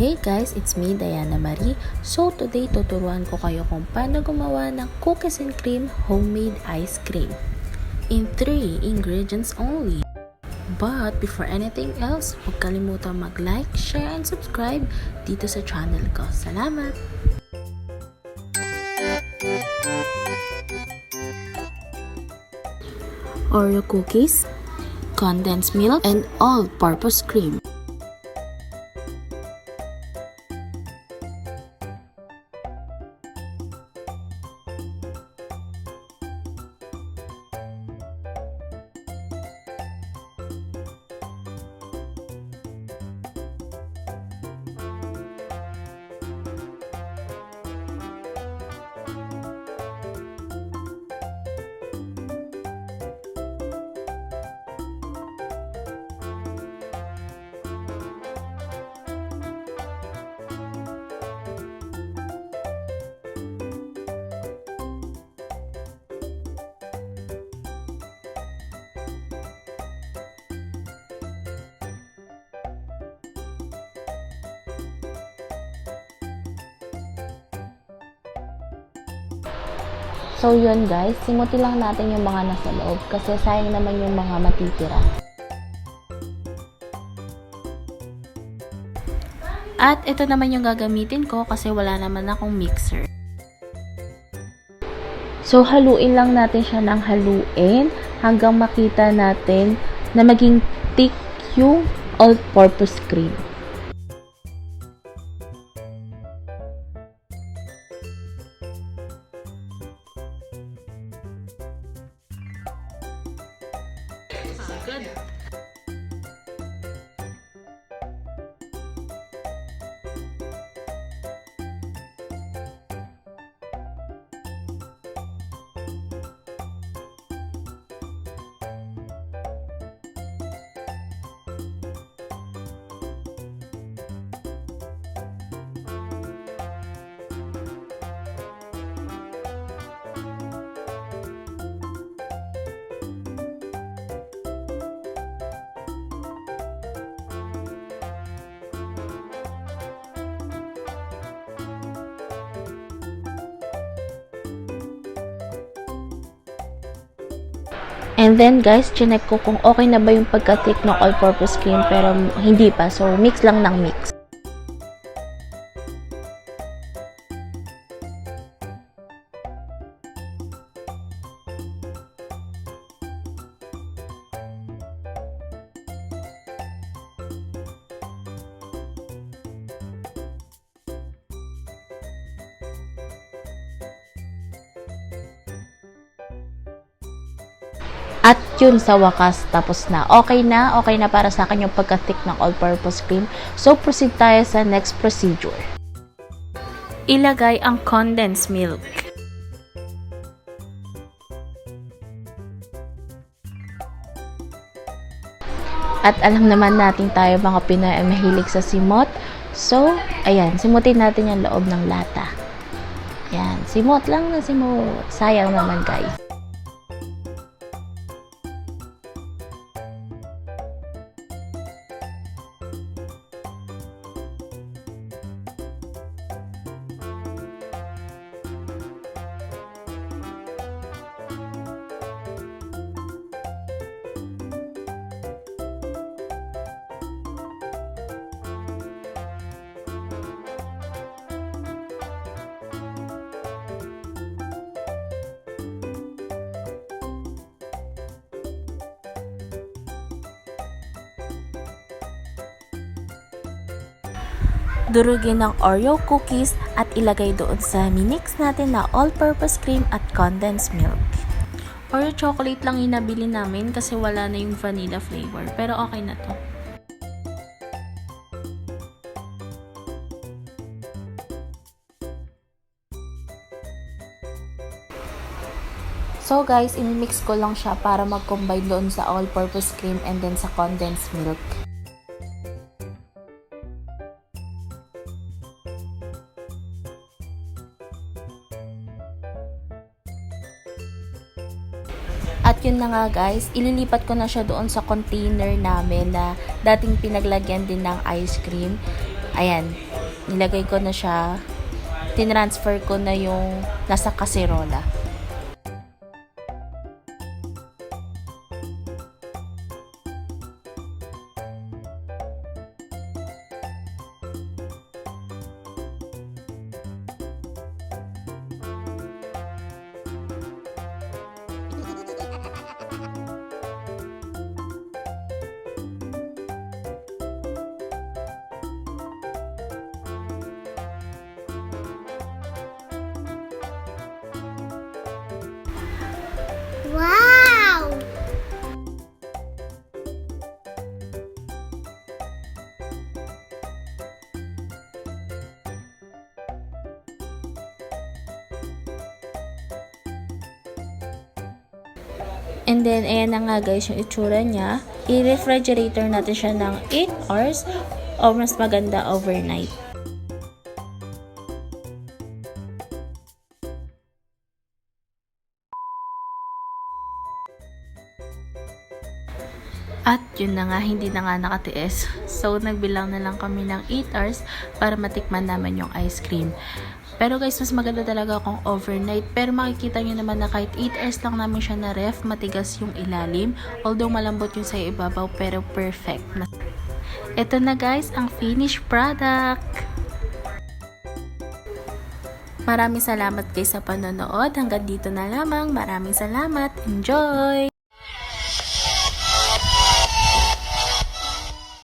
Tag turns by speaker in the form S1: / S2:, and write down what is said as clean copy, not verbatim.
S1: Hey guys, it's me, Diana Marie. So today, tuturuan ko kayo kung paano gumawa ng cookies and cream homemade ice cream. In 3 ingredients only. But before anything else, huwag kalimutan mag-like, share, and subscribe dito sa channel ko. Salamat! Oreo cookies, condensed milk, and all-purpose cream. So yun guys, simuti lang natin yung mga nasa loob kasi sayang naman yung mga matitira. At ito naman yung gagamitin ko kasi wala naman akong mixer. So haluin lang natin siya ng haluin hanggang makita natin na maging thick yung all-purpose cream. Good. And then guys, chinek ko kung okay na ba yung pagka-thick ng all-purpose cream pero hindi pa. So mix lang ng mix. At yun sa wakas, tapos na. Okay na para sa akin yung pagka-thick ng all-purpose cream. So, proceed tayo sa next procedure. Ilagay ang condensed milk. At alam naman natin tayo mga Pinoy ay mahilig sa simot. So, ayan, simutin natin yung loob ng lata. Ayan, simot lang na simot. Sayang naman guys. Durugin ng Oreo cookies at ilagay doon sa minix natin na all-purpose cream at condensed milk. Oreo chocolate lang inabili namin kasi wala na yung vanilla flavor, pero okay na to. So guys, in-mix ko lang siya para mag-combine doon sa all-purpose cream and then sa condensed milk. At yun na nga guys, ililipat ko na siya doon sa container namin na dating pinaglagyan din ng ice cream. Ayan, nilagay ko na siya. Tinransfer ko na yung nasa kaserola.
S2: Wow!
S1: And then, ayan na nga guys yung itsura niya. I-refrigerator natin siya ng 8 hours o mas maganda overnight. At yun na nga, hindi na nga nakatiis. So, nagbilang na lang kami ng 8 hours para matikman naman yung ice cream. Pero guys, mas maganda talaga kung overnight. Pero makikita nyo naman na kahit 8 hours lang namin siya na ref, matigas yung ilalim. Although malambot yung sa ibabaw, pero perfect. Ito na guys, ang finished product. Maraming salamat guys sa panonood. Hanggang dito na lamang. Maraming salamat. Enjoy!